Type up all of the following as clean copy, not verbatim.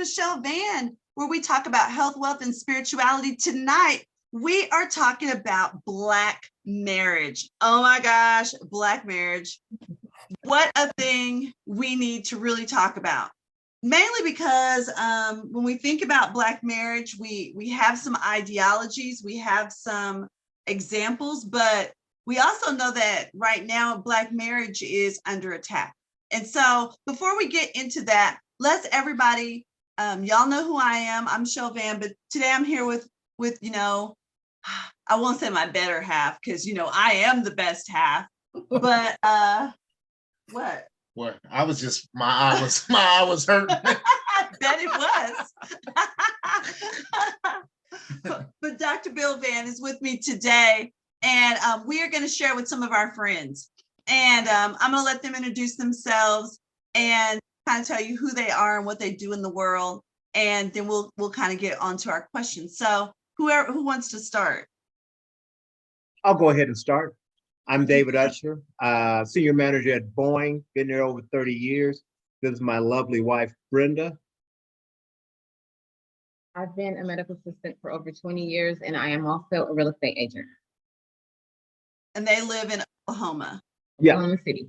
Michelle Vann, where we talk about health, wealth, and spirituality. Tonight, we are talking about Black marriage. Oh my gosh, Black marriage. What a thing we need to really talk about. Mainly because when we think about Black marriage, we have some ideologies, we have some examples, but we also know that right now Black marriage is under attack. And so before we get into that, let's everybody, y'all know who I am. I'm Michelle Vann, but today I'm here with I won't say my better half because I am the best half. But what? What? I was just my eye was hurting. I bet it was. But Dr. Bill Vann is with me today, and we are going to share with some of our friends. And I'm going to let them introduce themselves and kind of tell you who they are and what they do in the world. And then we'll kind of get on to our questions. So who wants to start? I'll go ahead and start. I'm David Usher, senior manager at Boeing, been there over 30 years. This is my lovely wife, Brenda. I've been a medical assistant for over 20 years, and I am also a real estate agent. And they live in Oklahoma. Yeah. Oklahoma City.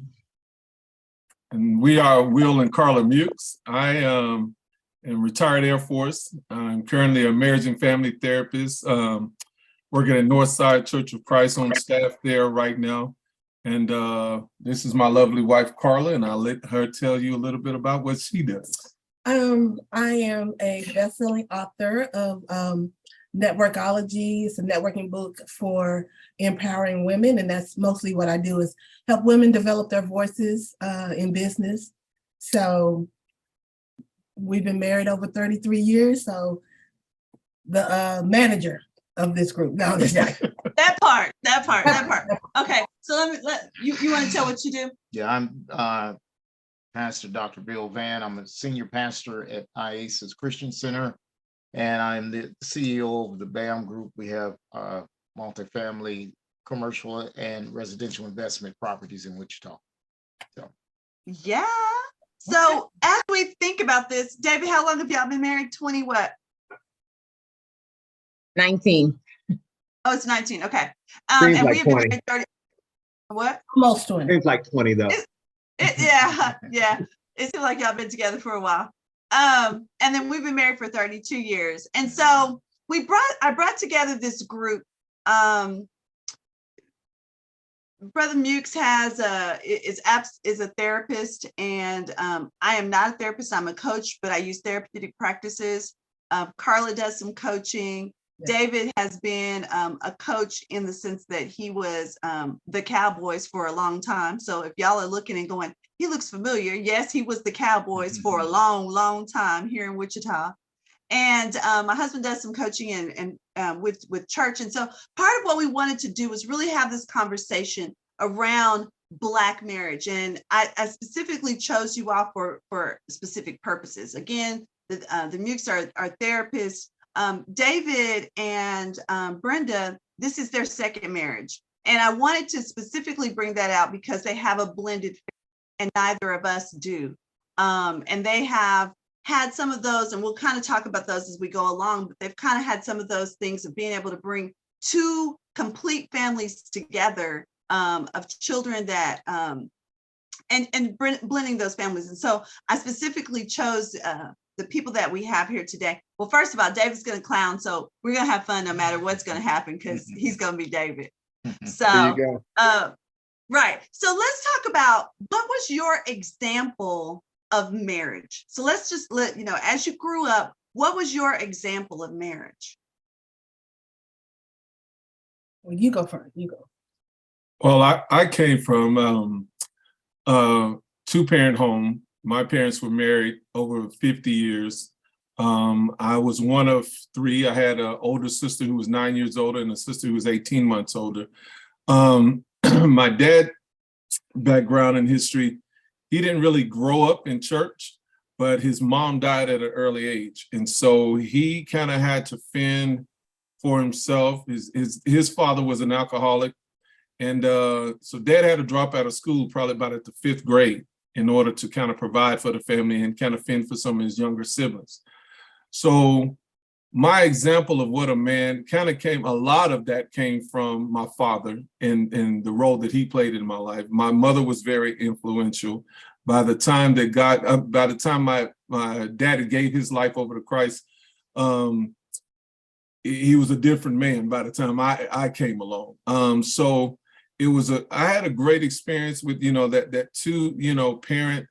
And we are Will and Carla Mukes. I am retired Air Force. I'm currently a marriage and family therapist, working at Northside Church of Christ on staff there right now. And this is my lovely wife, Carla, and I'll let her tell you a little bit about what she does. I am a best-selling author of Networkology. It's a networking book for empowering women, and that's mostly what I do is help women develop their voices in business. So we've been married over 33 years, so the manager of this group. No, that part. Okay, so let you want to tell what you do? Yeah, I'm Pastor Dr. Bill Vann. I'm a senior pastor at IASIS Christian Center, and I'm the CEO of the BAM Group. We have multifamily, commercial, and residential investment properties in Wichita. So, yeah. So as we think about this, David, how long have y'all been married? 20 what? 19. Oh, it's 19. Okay. Seems and like we've been 20. married 30. What? Almost 20. Seems like 20 though. Yeah. It seems like y'all been together for a while. And then we've been married for 32 years. And so I brought together this group. Brother Mukes is a therapist, and I am not a therapist. I'm a coach, but I use therapeutic practices. Carla does some coaching. David has been a coach in the sense that he was the Cowboys for a long time. So if y'all are looking and going, he looks familiar. Yes, he was the Cowboys for a long, long time here in Wichita. And my husband does some coaching and with church. And so part of what we wanted to do was really have this conversation around Black marriage. And I specifically chose you all for specific purposes. Again, the Mukes are therapists. David and Brenda, this is their second marriage. And I wanted to specifically bring that out because they have a blended family, and neither of us do. And they have had some of those, and we'll kind of talk about those as we go along, but they've kind of had some of those things of being able to bring two complete families together, of children that, and blending those families. And so I specifically chose the people that we have here today. Well, first of all, David's going to clown, so we're going to have fun no matter what's going to happen because he's going to be David. So, There you go. Right. So let's talk about what was your example of marriage. So let's just as you grew up, what was your example of marriage? Well, you go first. You go. Well, I came from a two-parent home. My parents were married over 50 years. I was one of three. I had an older sister who was 9 years older and a sister who was 18 months older. My dad's background and history, he didn't really grow up in church, but his mom died at an early age. And so he kind of had to fend for himself. His father was an alcoholic. And so dad had to drop out of school probably about at the 5th grade in order to kind of provide for the family and kind of fend for some of his younger siblings. So my example of what a man kind of came, a lot of that came from my father and the role that he played in my life. My mother was very influential. By the time that by the time my daddy gave his life over to Christ, he was a different man by the time I came along. So I had a great experience with, that two, parent,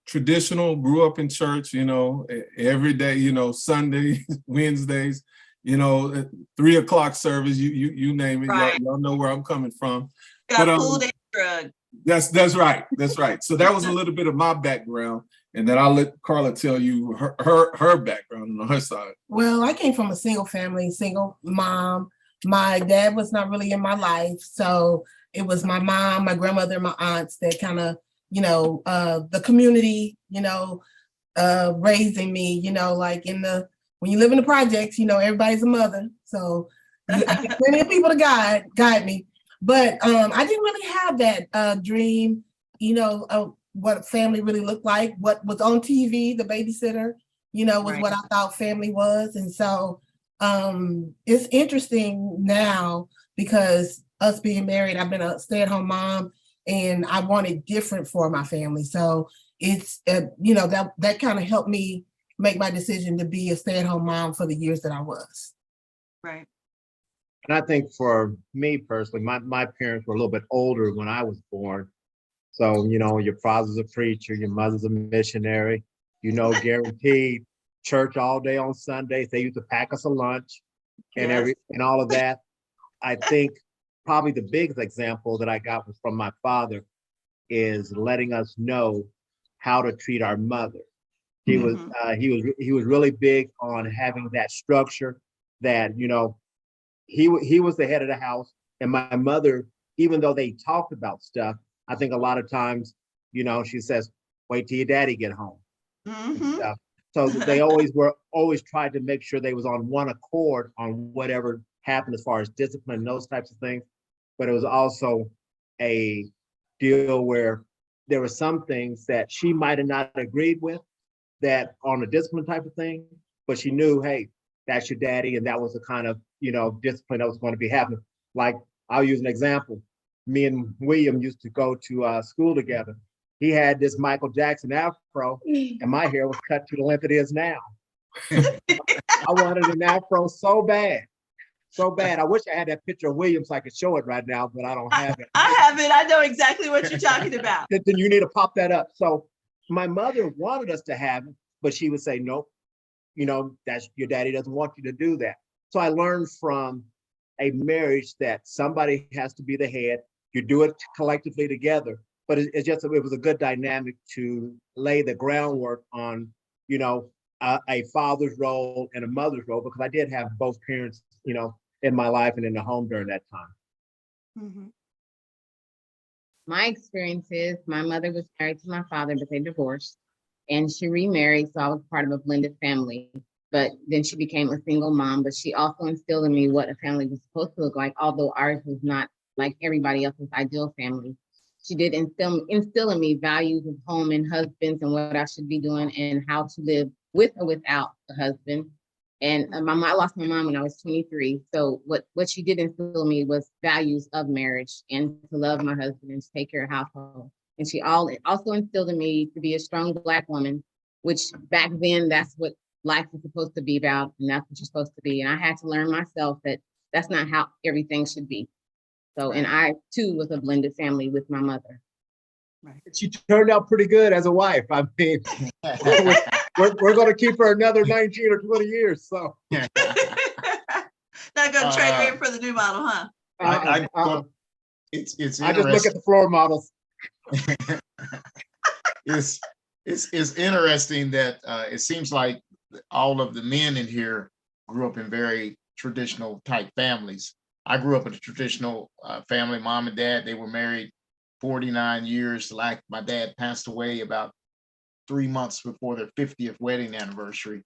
traditional, grew up in church, every day, Sunday, Wednesdays, 3 o'clock service, you name it, Right. y'all know where I'm coming from. Got But, pulled and drugged. That's right. That's right. So that was a little bit of my background, and then I'll let Carla tell you her background on her side. Well, I came from a single family, single mom. My dad was not really in my life, so it was my mom, my grandmother, and my aunts that kind of, the community, raising me, like when you live in the projects, everybody's a mother. So I had plenty of people to guide me. But I didn't really have that dream, of what family really looked like. What was on TV, the babysitter, was Right. what I thought family was. And so it's interesting now because us being married, I've been a stay-at-home mom and I wanted different for my family. So it's, that kind of helped me make my decision to be a stay-at-home mom for the years that I was. Right. And I think for me personally, my parents were a little bit older when I was born. So, your father's a preacher, your mother's a missionary, guaranteed church all day on Sundays. They used to pack us a lunch and Yes. and all of that. I think probably the biggest example that I got was from my father is letting us know how to treat our mother. He was really big on having that structure that, he was the head of the house, and my mother, even though they talked about stuff, I think a lot of times, she says, wait till your daddy get home. And stuff. So they always tried to make sure they was on one accord on whatever happened as far as discipline and those types of things. But it was also a deal where there were some things that she might have not agreed with that on a discipline type of thing, but she knew, hey, that's your daddy, and that was the kind of, discipline that was going to be happening. Like, I'll use an example. Me and William used to go to school together. He had this Michael Jackson afro, and my hair was cut to the length it is now. I wanted an afro so bad. So bad. I wish I had that picture of William so I could show it right now, but I don't have it. I have it. I know exactly what you're talking about. Then you need to pop that up. So my mother wanted us to have it, but she would say, nope, that's your daddy doesn't want you to do that. So I learned from a marriage that somebody has to be the head. You do it collectively together, but it was a good dynamic to lay the groundwork on, a father's role and a mother's role, because I did have both parents, in my life and in the home during that time. My experience is my mother was married to my father, but they divorced, and she remarried. So I was part of a blended family, but then she became a single mom. But she also instilled in me what a family was supposed to look like, although ours was not like everybody else's ideal family. She did instill in me values of home and husbands and what I should be doing and how to live with or without a husband. And I lost my mom when I was 23. So what she did instill in me was values of marriage and to love my husband and to take care of household. And she also instilled in me to be a strong Black woman, which back then that's what life is supposed to be about, and that's what you're supposed to be. And I had to learn myself that that's not how everything should be. So, and I too was a blended family with my mother. Right. She turned out pretty good as a wife. I mean, we're going to keep her another 19 or 20 years. So Not gonna trade her in for the new model, huh? It's I just look at the floor models. It's interesting that it seems like all of the men in here grew up in very traditional type families. I grew up in a traditional family. Mom and dad, they were married 49 years. Like, my dad passed away about 3 months before their 50th wedding anniversary.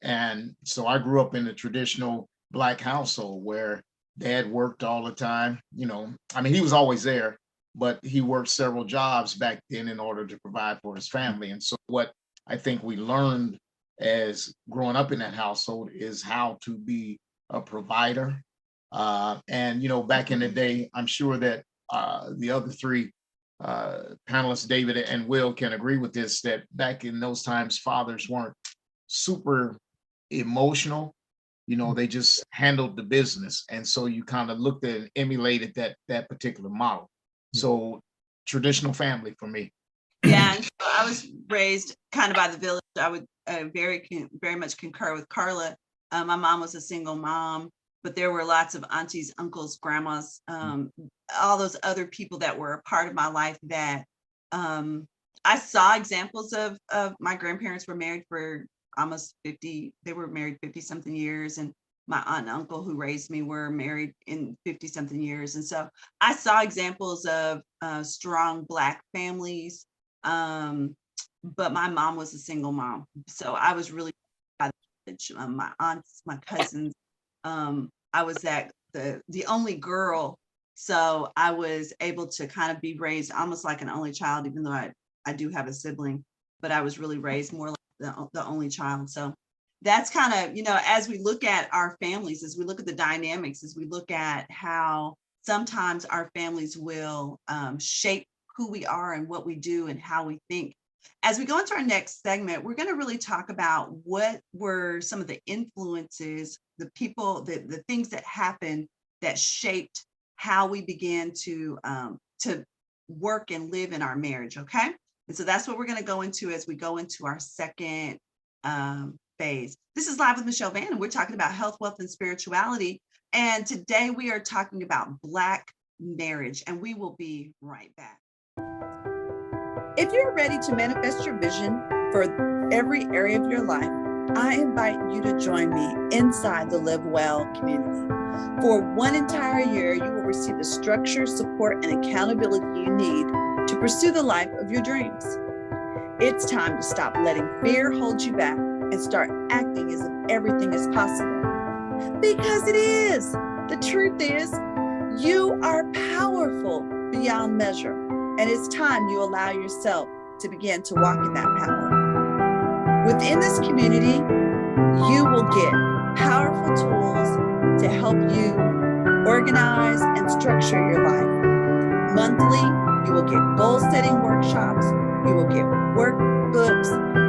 And so I grew up in a traditional Black household where dad worked all the time. I mean, he was always there, but he worked several jobs back then in order to provide for his family. And so what I think we learned as growing up in that household is how to be a provider. And, back in the day, I'm sure that the other three panelists, David and Will, can agree with this, that back in those times, fathers weren't super emotional. They just handled the business. And so you kind of looked at and emulated that particular model. So traditional family for me. Yeah, and so I was raised kind of by the village. I would very much concur with Carla. My mom was a single mom, but there were lots of aunties, uncles, grandmas, all those other people that were a part of my life that I saw examples of. My grandparents were married for almost 50. They were married 50 something years. And my aunt and uncle who raised me were married in 50 something years. And so I saw examples of strong Black families. But my mom was a single mom. So I was really, my aunts, my cousins, I was the only girl. So I was able to kind of be raised almost like an only child, even though I do have a sibling, but I was really raised more like the only child. So that's kind of, as we look at our families, as we look at the dynamics, as we look at how sometimes our families will shape who we are and what we do and how we think. As we go into our next segment, we're going to really talk about what were some of the influences, the people, the things that happened that shaped how we began to work and live in our marriage. Okay. And so that's what we're going to go into as we go into our second phase. This is Live with Michelle Vann, and we're talking about health, wealth, and spirituality. And today we are talking about Black marriage, and we will be right back. If you're ready to manifest your vision for every area of your life, I invite you to join me inside the Live Well community. For 1 entire year, you will receive the structure, support, and accountability you need to pursue the life of your dreams. It's time to stop letting fear hold you back and start acting as if everything is possible. Because it is. The truth is, you are powerful beyond measure. And it's time you allow yourself to begin to walk in that power. Within this community, you will get powerful tools to help you organize and structure your life. Monthly, you will get goal-setting workshops, you will get workbooks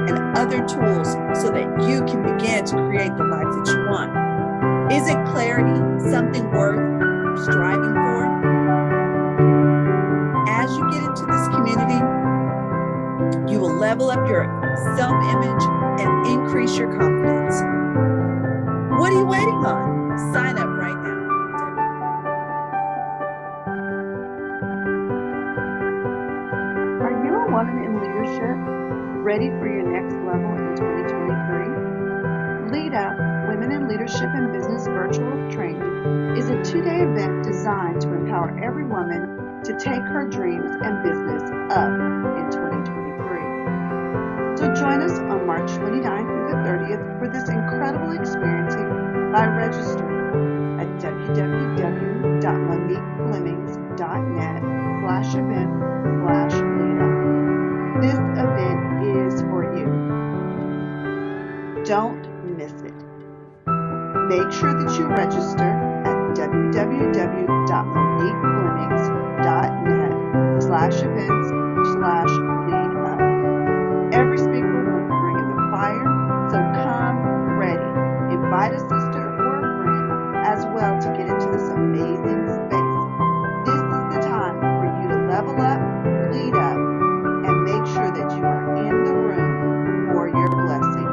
and other tools so that you can begin to create the life that you want. Is it clarity something worth striving for? As you get into this community, you will level up your self-image and increase your confidence. What are you waiting on? Sign up right now. Are you a woman in leadership ready for your next level in 2023? Lead Up Women in Leadership and Business Virtual Training is a 2-day event designed to empower every woman to take her dreams and business up in 2023. So join us on March 29th through the 30th for this incredible experience by registering at www.moniqueflemings.net/event/leadup. This event is for you. Don't miss it. Make sure that you register at www.moniqueflemings.net/events/leadup. Every speaker will bring in the fire, so come ready. Invite a sister or a friend as well to get into this amazing space. This is the time for you to level up, lead up, and make sure that you are in the room for your blessing.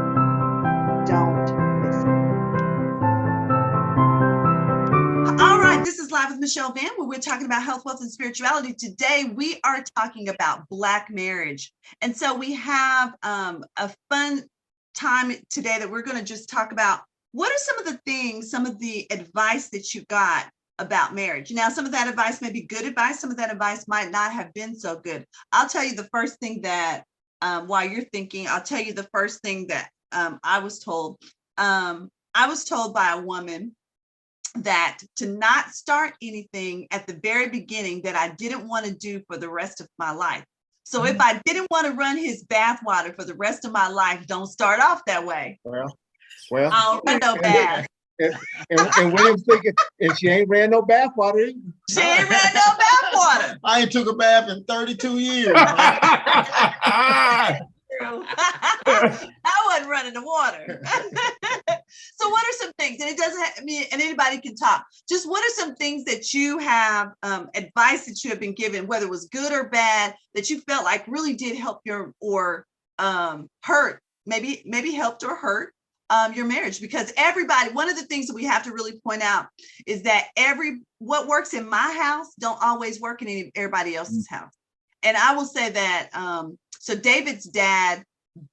Don't miss it. All right, this is Live with Michelle Vann, where we're talking about health, wealth, and spirituality. Today, we are talking about Black marriage. And so we have a fun time today that we're going to just talk about what are some of the things, some of the advice that you got about marriage. Now, some of that advice may be good advice. Some of that advice might not have been so good. I'll tell you the first thing that, while you're thinking, I'll tell you the first thing that I was told. I was told by a woman that to not start anything at the very beginning that I didn't want to do for the rest of my life. So if I didn't want to run his bath water for the rest of my life, don't start off that way. Well, I don't run no bath. and William's thinking, and she ain't ran no bath water either. She ain't ran no bath water. I ain't took a bath in 32 years. I wasn't running the water. So what are some things, and it doesn't have, I mean, and anybody can talk, just what are some things that you have, advice that you have been given, whether it was good or bad, that you felt like really did help your, or hurt, maybe helped or hurt your marriage? Because everybody, one of the things that we have to really point out is that what works in my house don't always work in everybody else's house. And I will say that, so David's dad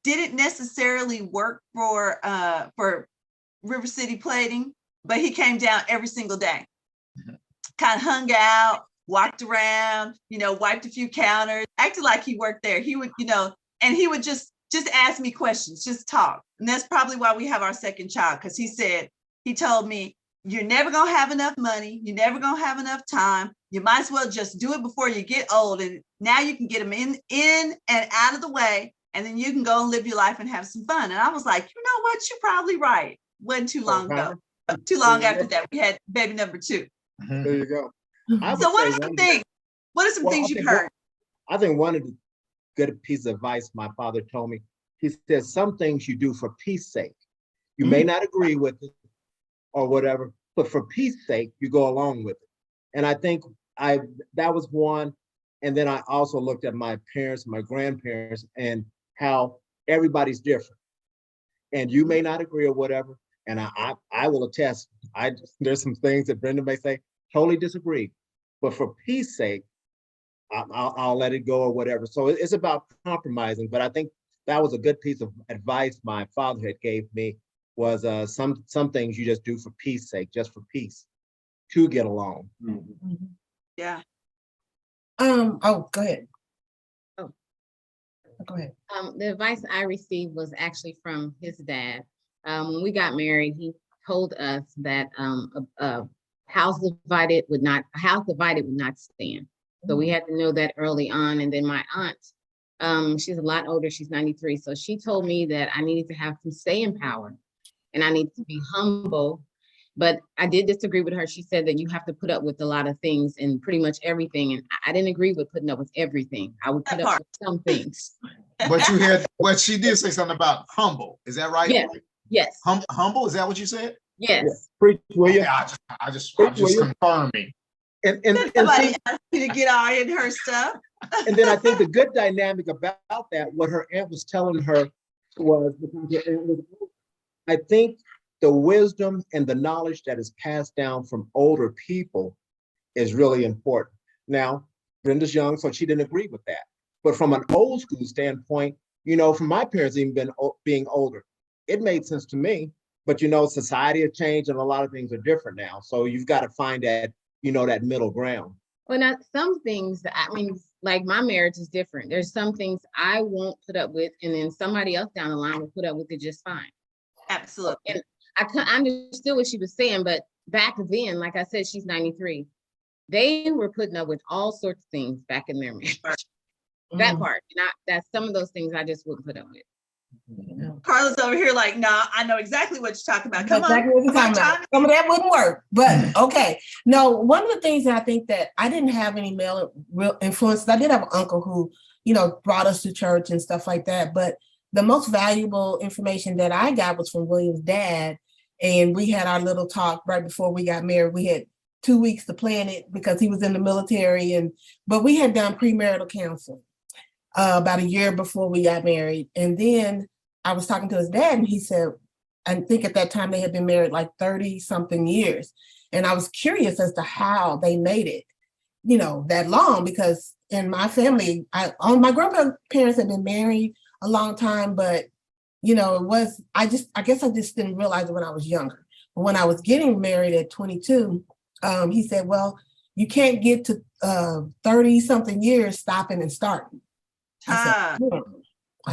didn't necessarily work for River City Plating, but he came down every single day, kind of hung out, walked around, wiped a few counters, acted like he worked there. He would, and he would just ask me questions, just talk. And that's probably why we have our second child, because he told me, you're never going to have enough money. You're never going to have enough time. You might as well just do it before you get old. And now you can get them in and out of the way. And then you can go and live your life and have some fun. And I was like, you know what? You're probably right. Wasn't too long ago. Too long after that, we had baby number 2. There you go. So what are some things? What are some things you've heard? I think one of the good pieces of advice my father told me, he said, some things you do for peace sake. You may not agree with it or whatever, but for peace sake, you go along with it. And I think that was one. And then I also looked at my parents, my grandparents, and how everybody's different. And you may not agree or whatever. And I will attest, there's some things that Brenda may say, totally disagree. But for peace sake, I'll let it go or whatever. So it's about compromising. But I think that was a good piece of advice my father had gave me, was some things you just do for peace sake, just for peace, to get along. Yeah. Oh, go ahead. Oh. Go ahead. The advice I received was actually from his dad. When we got married, he told us that a house divided would not stand. So we had to know that early on. And then my aunt, she's a lot older, she's 93. So she told me that I needed to have some staying power and I need to be humble. But I did disagree with her. She said that you have to put up with a lot of things and pretty much everything. And I didn't agree with putting up with everything. I would put up with some things. But she did say something about humble. Is that right? Yes. Yes. Humble? Is that what you said? Yes. Preach, William. Yeah, I'm just confirming. And Somebody asked me to get all in her stuff. And then I think the good dynamic about that, what her aunt was telling her was, I think the wisdom and the knowledge that is passed down from older people is really important. Now, Brenda's young, so she didn't agree with that. But from an old school standpoint, from my parents even being older, it made sense to me. But society has changed and a lot of things are different now. So you've got to find that, that middle ground. Well, not some things, like my marriage is different. There's some things I won't put up with, and then somebody else down the line will put up with it just fine. Absolutely. And I understood what she was saying, but back then, like I said, she's 93. They were putting up with all sorts of things back in their marriage. That part, that's some of those things I just wouldn't put up with. Carla's over here like, nah, I know exactly what you're talking about. Come exactly on. What you're talking about. Some of that wouldn't work, but okay. No, one of the things that I think that I didn't have any male real influences. I did have an uncle who, brought us to church and stuff like that. But the most valuable information that I got was from William's dad. And we had our little talk right before we got married. We had 2 weeks to plan it because he was in the military, but we had done premarital counseling about a year before we got married. And then I was talking to his dad and he said, I think at that time they had been married like 30 something years. And I was curious as to how they made it, that long, because in my family, my grandparents had been married a long time, but I guess I just didn't realize it when I was younger. But when I was getting married at 22, he said, well, you can't get to 30 something years stopping and starting. I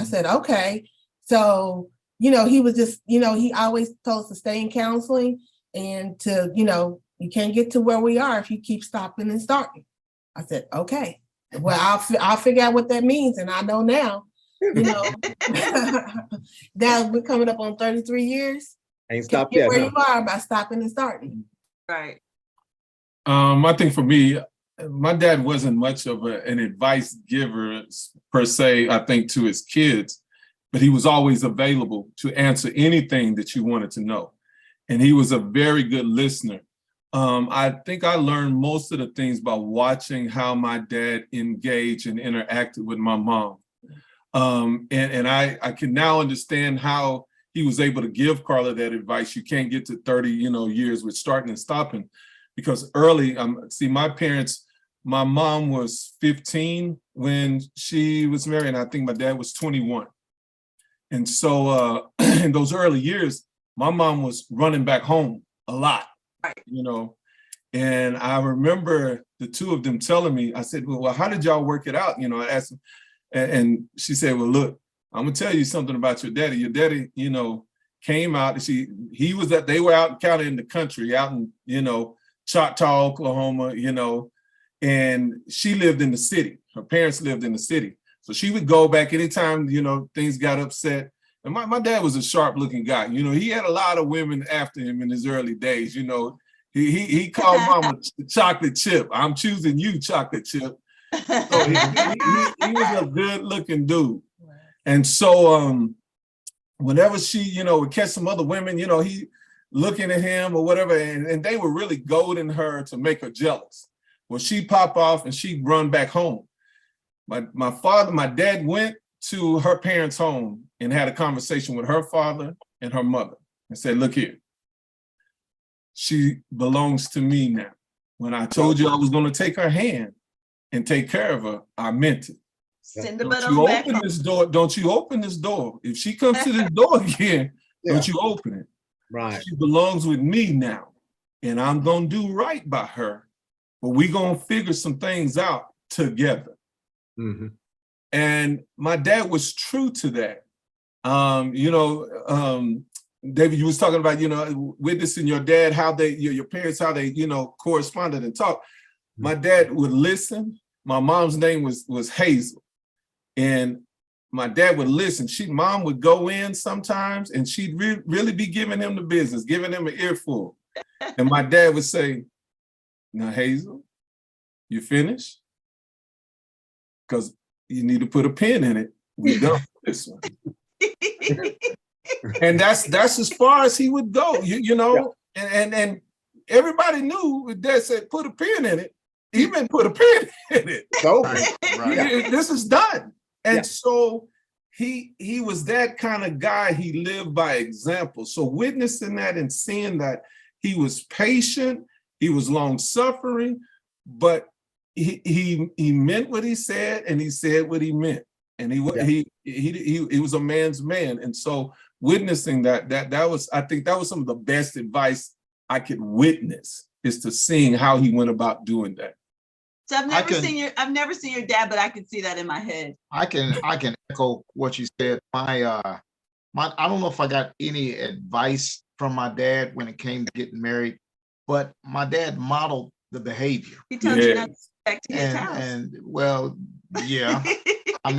said, okay. So, he was just, he always told us to stay in counseling and to, you can't get to where we are if you keep stopping and starting. I said, okay. Well, I'll figure out what that means, and I know now. You know, that we're coming up on 33 years. Ain't Can't stopped get yet, where huh? you are by stopping and starting. Right. I think for me, my dad wasn't much of an advice giver per se, I think, to his kids, but he was always available to answer anything that you wanted to know. And he was a very good listener. I think I learned most of the things by watching how my dad engaged and interacted with my mom. And I can now understand how he was able to give Carla that advice. You can't get to 30, years with starting and stopping, because early, see, my parents, my mom was 15 when she was married, and I think my dad was 21. And so in those early years, my mom was running back home a lot, Right. And I remember the two of them telling me, I said, well, how did y'all work it out? I asked them, and she said, well, look, I'm gonna tell you something about your daddy. Your daddy, came out, they were out kind of in the country, out in, Choctaw, Oklahoma, and she lived in the city. Her parents lived in the city. So she would go back anytime, things got upset. And my dad was a sharp looking guy. He had a lot of women after him in his early days. He called mama chocolate chip. I'm choosing you, chocolate chip. So he was a good looking dude. And so whenever she, would catch some other women, he looking at him or whatever, and they were really goading her to make her jealous. Well, she'd pop off and she'd run back home. My dad went to her parents' home and had a conversation with her father and her mother and said, look here, she belongs to me now. When I told you I was going to take her hand and take care of her, I meant it. Send the Don't butt you on back open home. this door? Don't you open this door? If she comes to this door again, don't you open it? Right. She belongs with me now, and I'm gonna do right by her. But we're gonna figure some things out together. Mm-hmm. And my dad was true to that. David, you was talking about, witnessing your dad, how your parents, how they, corresponded and talked. My dad would listen. My mom's name was Hazel. And my dad would listen. Mom would go in sometimes and she'd really be giving him the business, giving him an earful. And my dad would say, now, Hazel, you finished? Because you need to put a pin in it. We done with this one. And that's as far as he would go, and everybody knew Dad said, put a pin in it. He meant put a pin in it. Right. This is done. And so he was that kind of guy. He lived by example. So witnessing that and seeing that, he was patient, he was long suffering, but he meant what he said and he said what he meant. And he was a man's man. And so witnessing that was, I think that was some of the best advice I could witness, is to seeing how he went about doing that. So I've never seen your dad, but I can see that in my head. I can echo what you said. I don't know if I got any advice from my dad when it came to getting married, but my dad modeled the behavior. He told you not to go back to his house. And well, yeah. I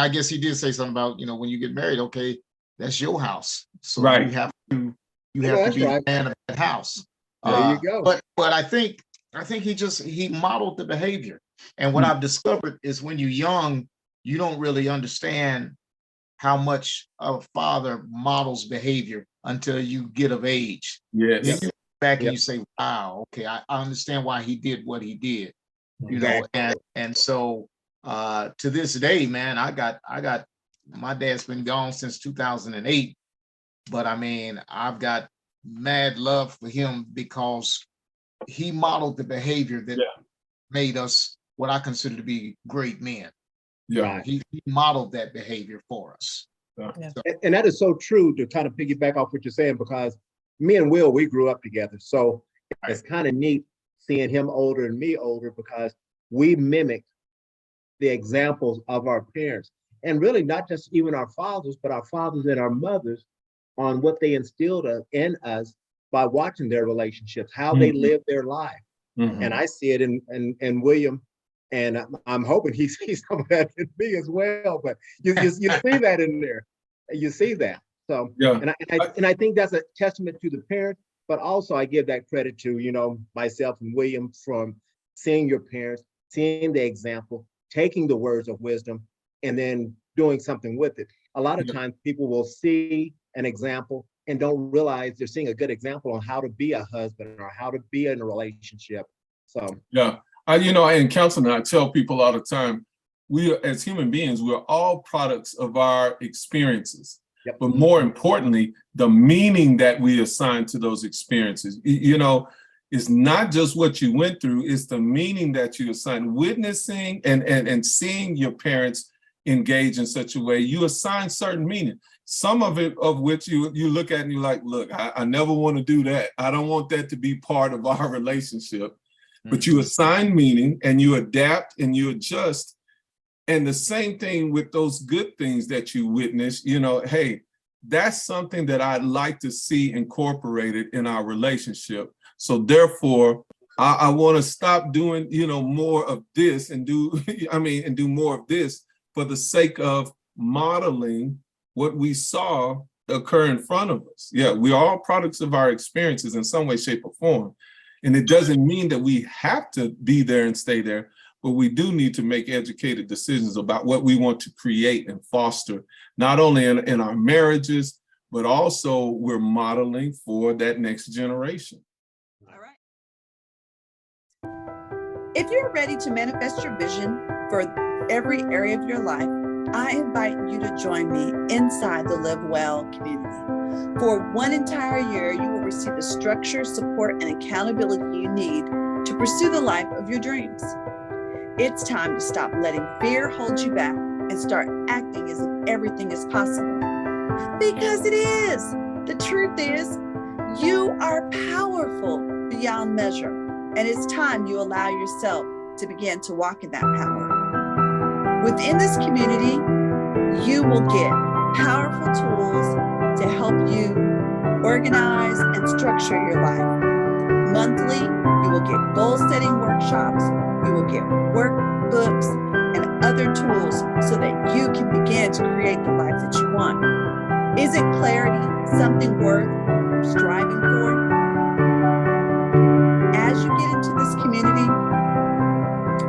guess he did say something about, when you get married, okay, that's your house. So right. you have to be the man of that house. There you go. But I think he modeled the behavior. And what I've discovered is when you're young, you don't really understand how much a father models behavior until you get of age. Yes. Then you look back and you say, wow, okay, I understand why he did what he did. And so to this day, man, I got my dad's been gone since 2008, but I mean, I've got mad love for him because he modeled the behavior that made us what I consider to be great men. Yeah. He modeled that behavior for us. Yeah. So, and that is so true, to kind of piggyback off what you're saying, because me and Will, we grew up together. So it's kind of neat seeing him older and me older, because we mimicked the examples of our parents, and really not just even our fathers, but our fathers and our mothers, on what they instilled in us by watching their relationships, how they live their life. And I see it in William And I'm hoping he sees some of that in me as well, but you see that in there. You see that. So, Yeah. and I think that's a testament to the parents, but also I give that credit to, you know, myself and William, from seeing your parents, seeing the example, taking the words of wisdom, and then doing something with it. A lot of times people will see an example and don't realize they're seeing a good example on how to be a husband or how to be in a relationship. So yeah, you know, in counseling, I tell people all the time, we as human beings, we're all products of our experiences. Yep. But more importantly, the meaning that we assign to those experiences. You know, it's not just what you went through, it's the meaning that you assign. Witnessing and seeing your parents engage in such a way, you assign certain meaning. Some of it of which you look at and you're like, look, I never want to do that. I don't want that to be part of our relationship. But you assign meaning and you adapt and you adjust. And the same thing with those good things that you witness, you know, hey, that's something that I'd like to see incorporated in our relationship. So therefore, I want to stop doing, you know, more of this and do more of this for the sake of modeling what we saw occur in front of us. Yeah, we're all products of our experiences in some way, shape, or form. And it doesn't mean that we have to be there and stay there, but we do need to make educated decisions about what we want to create and foster, not only in our marriages, but also we're modeling for that next generation. All right. If you're ready to manifest your vision for every area of your life, I invite you to join me inside the Live Well community. For 1 entire year, you will receive the structure, support, and accountability you need to pursue the life of your dreams. It's time to stop letting fear hold you back and start acting as if everything is possible. Because it is. The truth is, you are powerful beyond measure, and it's time you allow yourself to begin to walk in that power. Within this community, you will get powerful tools to help you organize and structure your life. Monthly, you will get goal-setting workshops, you will get workbooks and other tools so that you can begin to create the life that you want. Is it clarity something worth striving for? As you get into this community,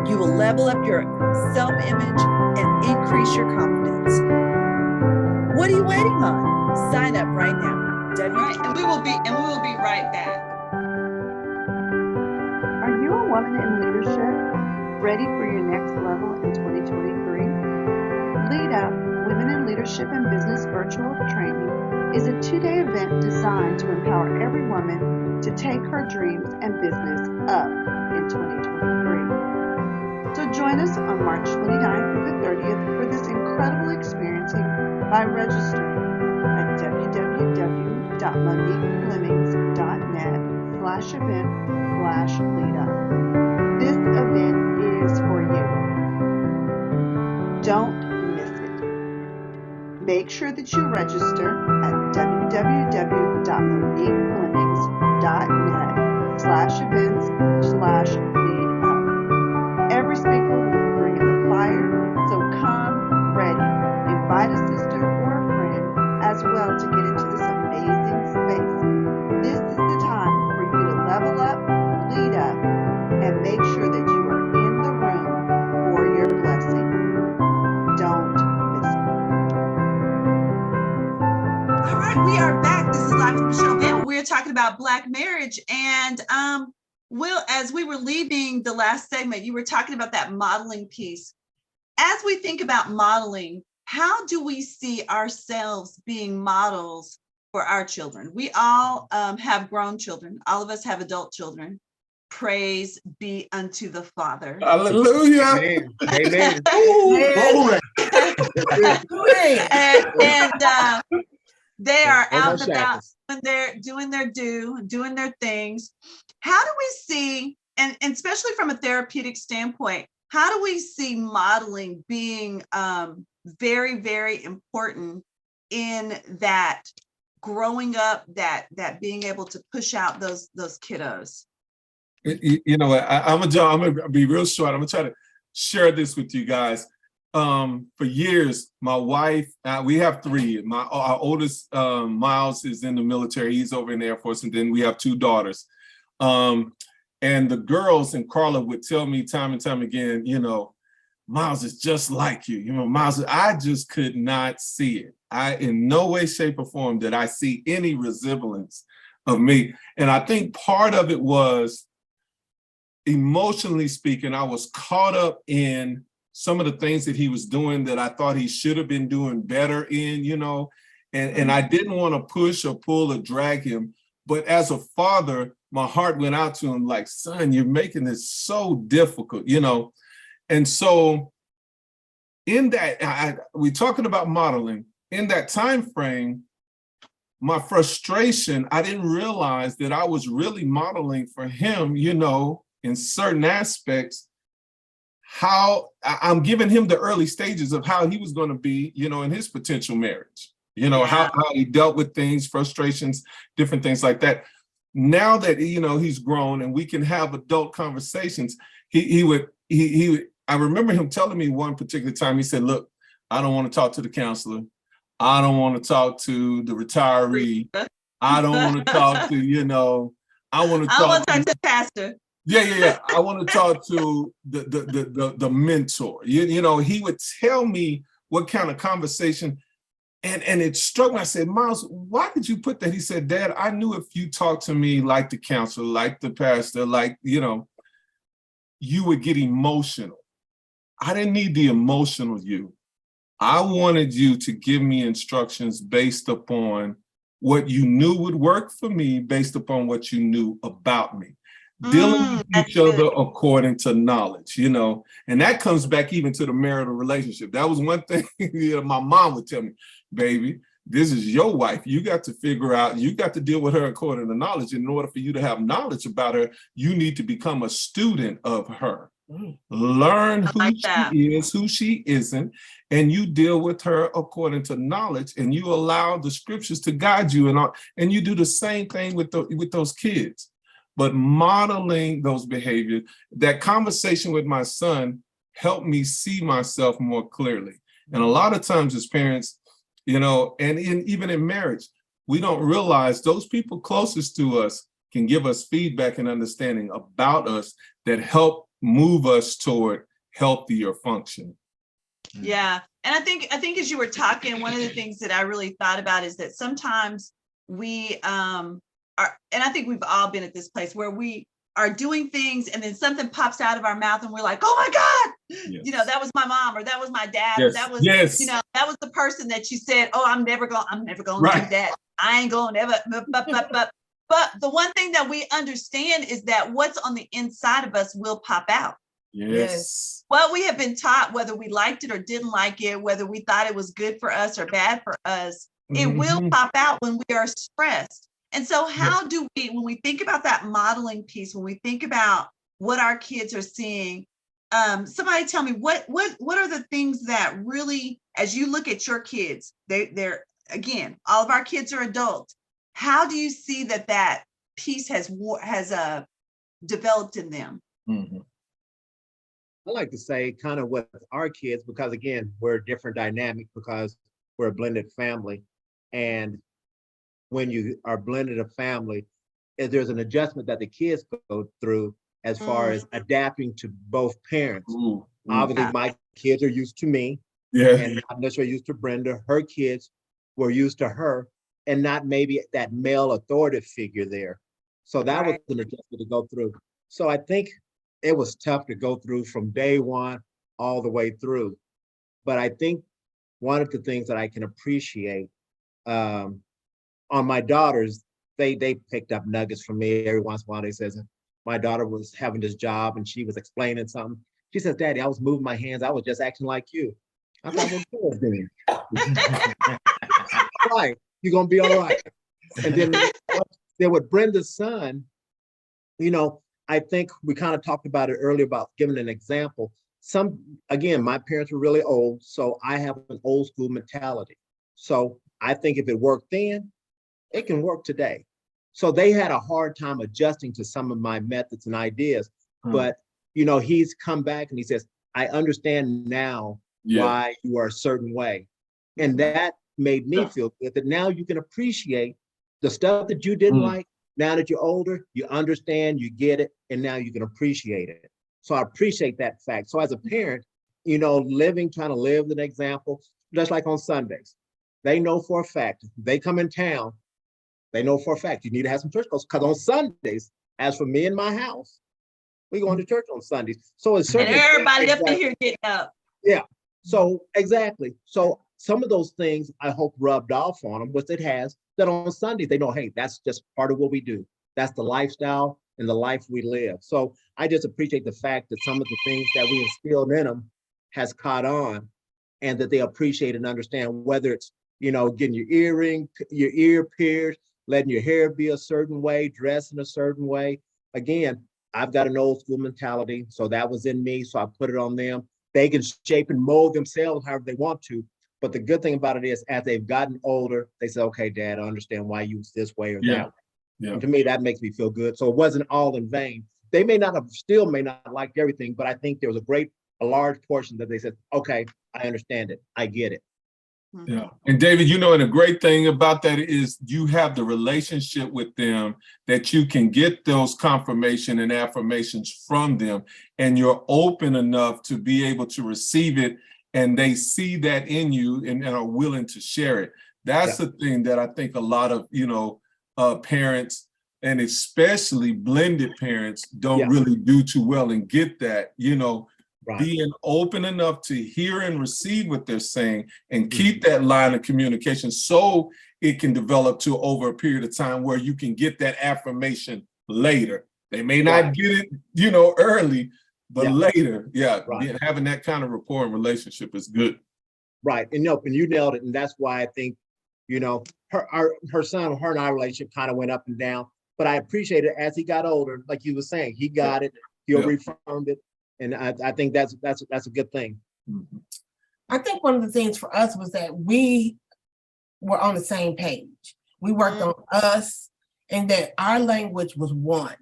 you will level up your self-image and increase your confidence. What are you waiting on? Sign up right now. Right, and we will be right back. Are you a woman in leadership, ready for your next level in 2023? Lead Up Women in Leadership and Business Virtual Training is a 2-day event designed to empower every woman to take her dreams and business up in 2023. So join us on March 29th through the 30th for this incredible experiencing by registering at www.moniqueflemings.net/event/leadup. This event is for you. Don't miss it. Make sure that you register at www.moniqueflemings.net/events/leadup. Every speaker will be bringing the fire, so come ready. Invite a sister or a friend as well to get into this amazing space. This is the time for you to level up, lead up, and make sure that you are in the room for your blessing. Don't miss it. All right, we are back. This is Live with Michelle Vann. We're talking about Black marriage. And Will, as we were leaving the last segment, you were talking about that modeling piece. As we think about modeling, how do we see ourselves being models for our children? We all have grown children. All of us have adult children. Praise be unto the Father. Hallelujah. Amen. Amen. Glory. And they are No out more and about shackles. when they're doing their things. How do we see, and especially from a therapeutic standpoint, how do we see modeling being very, very important in that growing up, that being able to push out those kiddos? You know, I'm gonna be real short. I'm gonna try to share this with you guys. For years, my wife, we have three. Our oldest, Miles, is in the military. He's over in the Air Force, and then we have two daughters. And the girls and Carla would tell me time and time again, you know, Miles is just like you. You know, Miles, I just could not see it. In no way, shape, or form did I see any resemblance of me. And I think part of it was, emotionally speaking, I was caught up in some of the things that he was doing that I thought he should have been doing better in, you know, and I didn't want to push or pull or drag him. But as a father, my heart went out to him like, son, you're making this so difficult, you know. And so in that, we're talking about modeling. In that time frame, my frustration, I didn't realize that I was really modeling for him, you know, in certain aspects, how I'm giving him the early stages of how he was going to be, you know, in his potential marriage, you know, how he dealt with things, frustrations, different things like that. Now that, you know, he's grown and we can have adult conversations, I remember him telling me one particular time, he said, look, I don't want to talk to the counselor. I don't want to talk to the retiree. I don't want to talk to, you know, I want to talk to the pastor. Yeah. I want to talk to the mentor. You know, he would tell me what kind of conversation, and it struck me. I said, Miles, why did you put that? He said, Dad, I knew if you talked to me like the counselor, like the pastor, like, you know, you would get emotional. I didn't need the emotional you. I wanted you to give me instructions based upon what you knew would work for me, based upon what you knew about me. Dealing with each other according to knowledge, you know, and that comes back even to the marital relationship. That was one thing you know, my mom would tell me, baby, this is your wife. You got to figure out, you got to deal with her according to knowledge. In order for you to have knowledge about her, you need to become a student of her. Learn who she is, who she isn't, and you deal with her according to knowledge, and you allow the scriptures to guide you, and you do the same thing with those kids. But modeling those behaviors, that conversation with my son helped me see myself more clearly. And a lot of times as parents, you know, and even in marriage, we don't realize those people closest to us can give us feedback and understanding about us that help move us toward healthier function. Yeah. And I think as you were talking, one of the things that I really thought about is that sometimes we are, and I think we've all been at this place where we are doing things and then something pops out of our mouth and we're like, oh my God, you know, that was my mom or that was my dad, or that was, you know, that was the person that you said, oh, I'm never going to do that. I ain't going to ever, but the one thing that we understand is that what's on the inside of us will pop out. Yes. What we have been taught, whether we liked it or didn't like it, whether we thought it was good for us or bad for us, it will pop out when we are stressed. And so how do we, when we think about that modeling piece, when we think about what our kids are seeing, somebody tell me what are the things that really, as you look at your kids, they're again, all of our kids are adults. How do you see that piece has developed in them? I like to say kind of with our kids, because again, we're a different dynamic because we're a blended family. And when you are blended a family, there's an adjustment that the kids go through as far as adapting to both parents. Obviously, my kids are used to me and not necessarily used to Brenda. Her kids were used to her and not maybe that male authoritative figure there. So that was an adjustment to go through. So I think it was tough to go through from day one all the way through. But I think one of the things that I can appreciate on my daughters, they picked up nuggets from me every once in a while. They says, my daughter was having this job and she was explaining something. She says, Daddy, I was moving my hands. I was just acting like you. I thought, well, good then. All right, you're going to be all right. And then with Brenda's son, you know, I think we kind of talked about it earlier about giving an example. Again, my parents were really old, so I have an old school mentality. So I think if it worked then, it can work today. So they had a hard time adjusting to some of my methods and ideas. But, you know, he's come back and he says, I understand now Yeah. why you are a certain way. And that made me feel good that now you can appreciate the stuff that you didn't like. Now that you're older, you understand, you get it, and now you can appreciate it. So I appreciate that fact. So as a parent, you know, trying to live an example, just like on Sundays, they know for a fact, they come in town, they know for a fact, you need to have some church clothes. Because on Sundays, as for me and my house, we going to church on Sundays. So it's And certainly everybody up in here getting up. yeah. So exactly. So some of those things I hope rubbed off on them, which it has, that on Sundays they know, hey, that's just part of what we do. That's the lifestyle and the life we live. So I just appreciate the fact that some of the things that we instilled in them has caught on, and that they appreciate and understand, whether it's, you know, getting your ear pierced, letting your hair be a certain way, dress in a certain way. Again, I've got an old school mentality, so that was in me. So I put it on them. They can shape and mold themselves however they want to. But the good thing about it is, as they've gotten older, they say, okay, Dad, I understand why you was this way or that way. Yeah. And to me, that makes me feel good. So it wasn't all in vain. They may not have liked everything, but I think there was a large portion that they said, okay, I understand it. I get it. Yeah. And David, you know, and the great thing about that is you have the relationship with them that you can get those confirmation and affirmations from them, and you're open enough to be able to receive it, and they see that in you and are willing to share it. That's the thing that I think a lot of, you know, parents, and especially blended parents, don't really do too well and get that, you know. Right. Being open enough to hear and receive what they're saying, and keep that line of communication so it can develop to over a period of time where you can get that affirmation later. They may not get it, you know, early, but later, having that kind of rapport and relationship is good. Right, and you nailed it, and that's why I think, you know, her and I relationship kind of went up and down, but I appreciate it as he got older. Like you were saying, he got it, he reaffirmed it. And I think that's a good thing. I think one of the things for us was that we were on the same page. We worked on us, and that our language was one.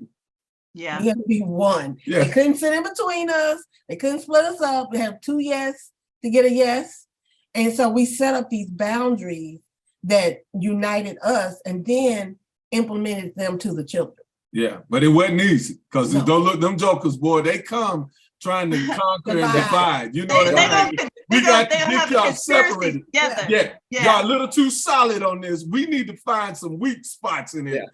Yeah. We had to be one. Yeah. They couldn't sit in between us. They couldn't split us up. We had 2 yes to get a yes. And so we set up these boundaries that united us, and then implemented them to the children. Yeah, but it wasn't easy, because don't look, them jokers, boy, they come trying to conquer and divide. You know what I mean? We got to get y'all separated. Yeah, y'all a little too solid on this. We need to find some weak spots in it.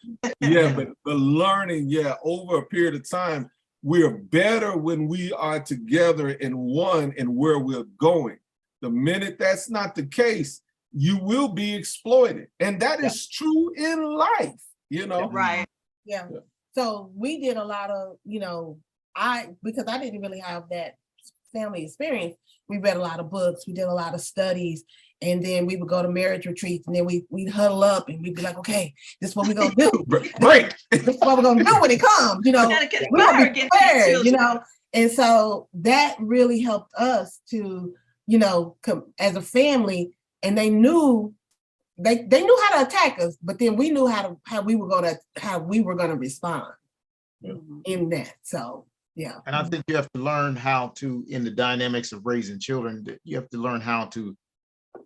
Yeah, but the learning, over a period of time, we're better when we are together in one and where we're going. The minute that's not the case, you will be exploited. And that is true in life, you know? Right. Yeah. So we did a lot of, you know, because I didn't really have that family experience, we read a lot of books, we did a lot of studies, and then we would go to marriage retreats, and then we'd huddle up and we'd be like, okay, this is what we're gonna do. Break. This is what we're gonna do when it comes, you know. We're gonna be prepared, you know. And so that really helped us to, you know, as a family, and they knew how to attack us, but then we knew how we were gonna respond in that. So yeah. And I think you have to learn how to, in the dynamics of raising children, you have to learn how to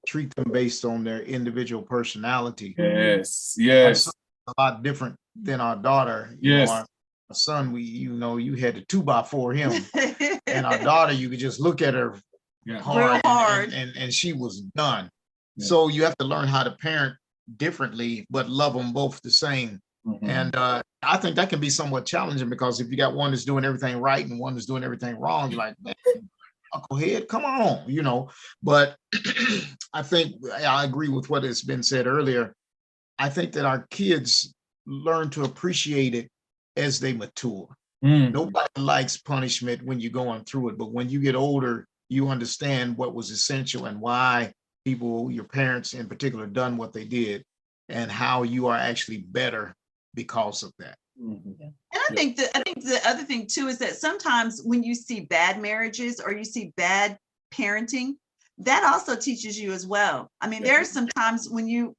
treat them based on their individual personality. Yes. A lot different than our daughter. Yes. You know, our son, you had to 2x4 him, and our daughter, you could just look at her hard. And she was done. Yeah. So you have to learn how to parent differently, but love them both the same. And I think that can be somewhat challenging, because if you got one that's doing everything right and one that's doing everything wrong, you're like, man, knucklehead, come on, you know. But I think I agree with what has been said earlier. I think that our kids learn to appreciate it as they mature. Nobody likes punishment when you're going through it, but when you get older, you understand what was essential and why people, your parents in particular, done what they did, and how you are actually better because of that. And I think the other thing too is that sometimes when you see bad marriages or you see bad parenting, that also teaches you as well. I mean, there are some times when you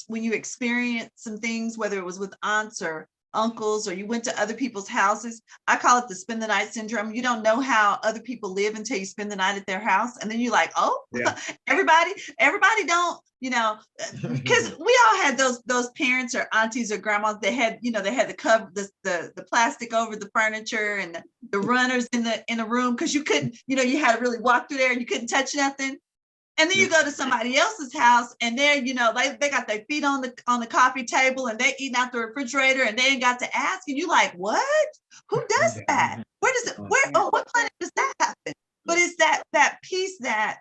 experience some things, whether it was with aunts or uncles, or you went to other people's houses. I call it the spend the night syndrome. You don't know how other people live until you spend the night at their house. And then you're like, oh, Yeah. everybody don't, because we all had those parents or aunties or grandmas that had, they had the cover, the plastic over the furniture and the runners in the room, because you couldn't, you had to really walk through there and you couldn't touch nothing. And then you go to somebody else's house and they're, they got their feet on the coffee table and they're eating out the refrigerator and they ain't got to ask. And you like, what? Who does that? Where does it, what planet does that happen? But it's that piece that,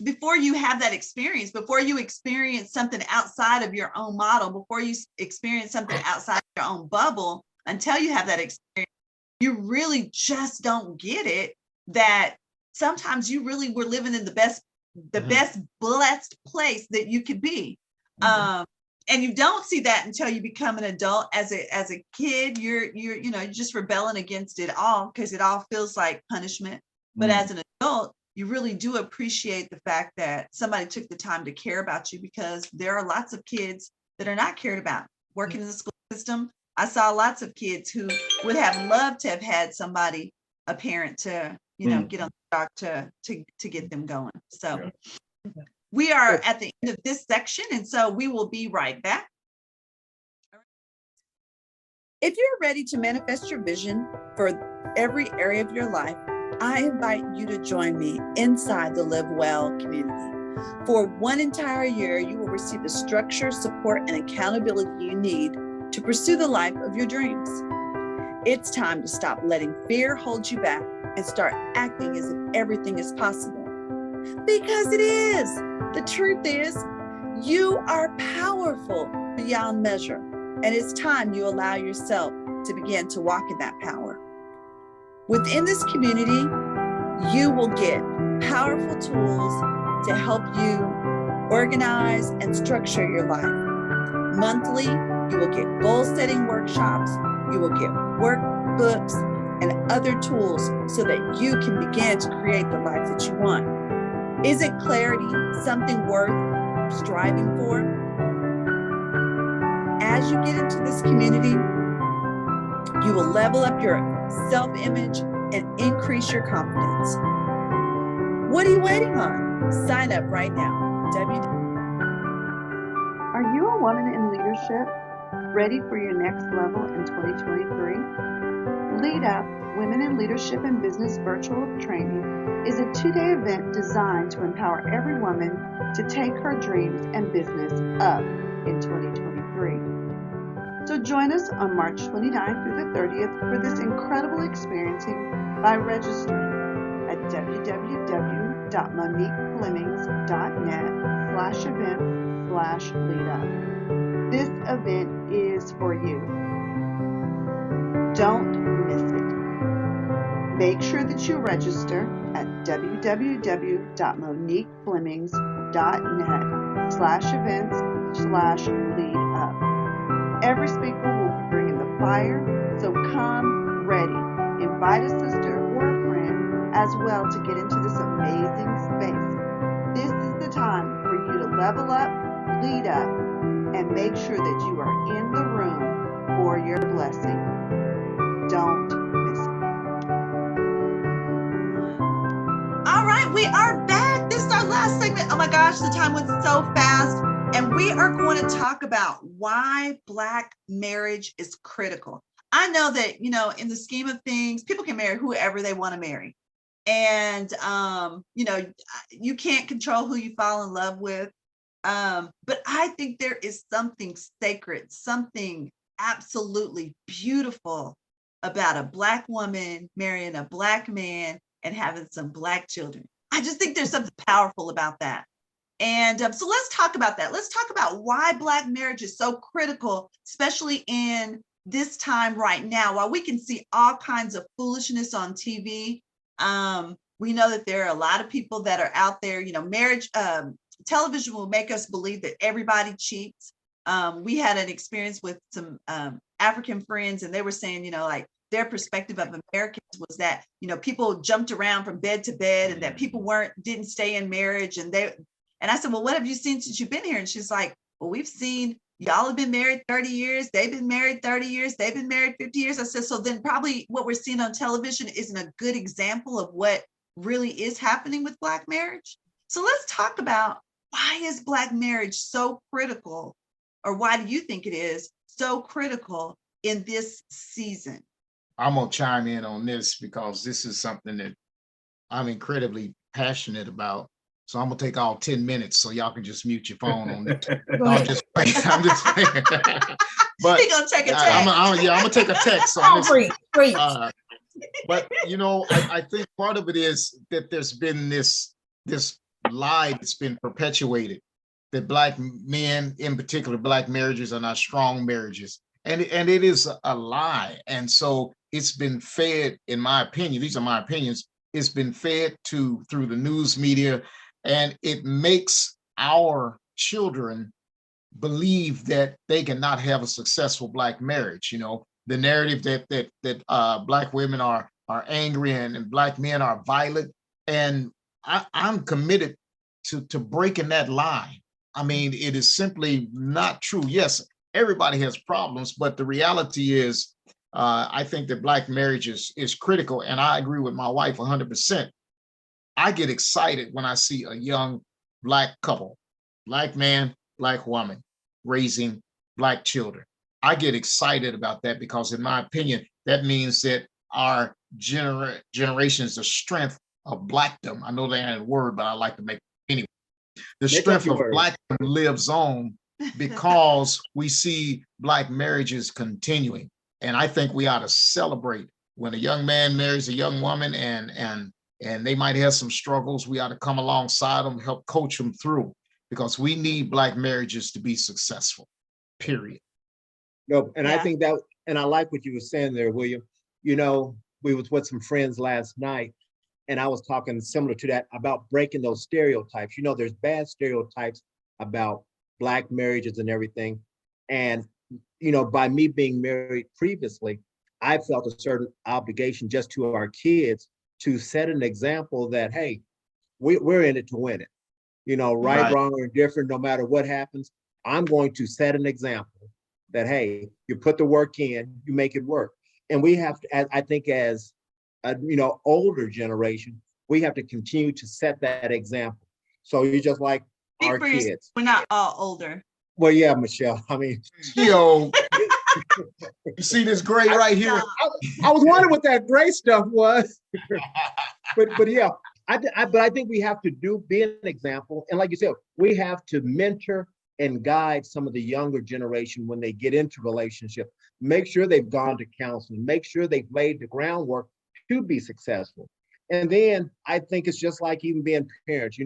before you have that experience, before you experience something outside of your own model, before you experience something outside your own bubble, until you have that experience, you really just don't get it, that sometimes you really were living in the best blessed place that you could be. And you don't see that until you become an adult. As a kid, you're just rebelling against it all because it all feels like punishment. But as an adult, you really do appreciate the fact that somebody took the time to care about you, because there are lots of kids that are not cared about. Working in the school system, I saw lots of kids who would have loved to have had somebody, a parent, to get on the dock to get them going. So we are at the end of this section, and so we will be right back. If you're ready to manifest your vision for every area of your life, I invite you to join me inside the Live Well community. For 1 entire year, you will receive the structure, support, and accountability you need to pursue the life of your dreams. It's time to stop letting fear hold you back and start acting as if everything is possible. Because it is. The truth is, you are powerful beyond measure, and it's time you allow yourself to begin to walk in that power. Within this community, you will get powerful tools to help you organize and structure your life. Monthly, you will get goal-setting workshops, you will get workbooks and other tools so that you can begin to create the life that you want. Is it clarity something worth striving for? As you get into this community, you will level up your self-image and increase your confidence. What are you waiting on? Sign up right now. Are you a woman in leadership, ready for your next level in 2023? Lead Up Women in Leadership and Business Virtual Training is a 2-day event designed to empower every woman to take her dreams and business up in 2023. So join us on March 29th through the 30th for this incredible experiencing by registering at www.moniqueflemings.net/events/leadup. This event is for you. Don't miss it. Make sure that you register at www.moniqueflemings.net/events/leadup. Every speaker will be bringing the fire, so come ready. Invite a sister or a friend as well to get into this amazing space. This is the time for you to level up, lead up, and make sure that you are in the room for your blessing. Don't miss it. All right, we are back. This is our last segment. Oh my gosh, the time went so fast. And we are going to talk about why Black marriage is critical. I know that, in the scheme of things, people can marry whoever they want to marry. And, you can't control who you fall in love with. But I think there is something sacred, something absolutely beautiful about a Black woman marrying a Black man and having some Black children. I just think there's something powerful about that. And so let's talk about that. Let's talk about why Black marriage is so critical, especially in this time right now. While we can see all kinds of foolishness on TV, we know that there are a lot of people that are out there, marriage, television will make us believe that everybody cheats. We had an experience with some African friends, and they were saying, like, their perspective of Americans was that, people jumped around from bed to bed and that people didn't stay in marriage. And I said, well, what have you seen since you've been here? And she's like, well, we've seen y'all have been married 30 years. They've been married 30 years. They've been married 50 years. I said, so then probably what we're seeing on television isn't a good example of what really is happening with Black marriage. So let's talk about, why is Black marriage so critical, or why do you think it is so critical in this season? I'm gonna chime in on this because this is something that I'm incredibly passionate about. So I'm gonna take all 10 minutes so y'all can just mute your phone on it. No, I'm just playing. I'm just playing. But He gonna take a text. I'm gonna take a text on this. Free. But I think part of it is that there's been this lie that's been perpetuated, that Black men, in particular Black marriages, are not strong marriages. And it is a lie. And so it's been fed, in my opinion, these are my opinions, it's been fed through the news media, and it makes our children believe that they cannot have a successful Black marriage. The narrative that Black women are angry and Black men are violent. And I'm committed to breaking that lie. I mean, it is simply not true. Yes, everybody has problems, but the reality is, I think that Black marriage is critical. And I agree with my wife 100%. I get excited when I see a young Black couple, Black man, Black woman, raising Black children. I get excited about that because, in my opinion, that means that our generation is the strength of Blackdom. I know that ain't a word, but I like to make it anyway. The strength of Blackdom lives on because we see Black marriages continuing. And I think we ought to celebrate when a young man marries a young woman and they might have some struggles. We ought to come alongside them, help coach them through, because we need Black marriages to be successful, period. No, and Yeah. I think that, and I like what you were saying there, William. We was with some friends last night, and I was talking similar to that about breaking those stereotypes. There's bad stereotypes about Black marriages and everything. And, by me being married previously, I felt a certain obligation just to our kids to set an example that, hey, we're in it to win it. Right, wrong, or indifferent, no matter what happens, I'm going to set an example that, hey, you put the work in, you make it work. And we have to, I think, as a older generation, we have to continue to set that example. So you just like our kids. We're not all older. Well, yeah, Michelle. I mean, you see this gray right here? I was wondering what that gray stuff was. but yeah, but I think we have to be an example. And like you said, we have to mentor and guide some of the younger generation when they get into relationship. Make sure they've gone to counseling, make sure they've laid the groundwork to be successful. And then I think it's just like even being parents,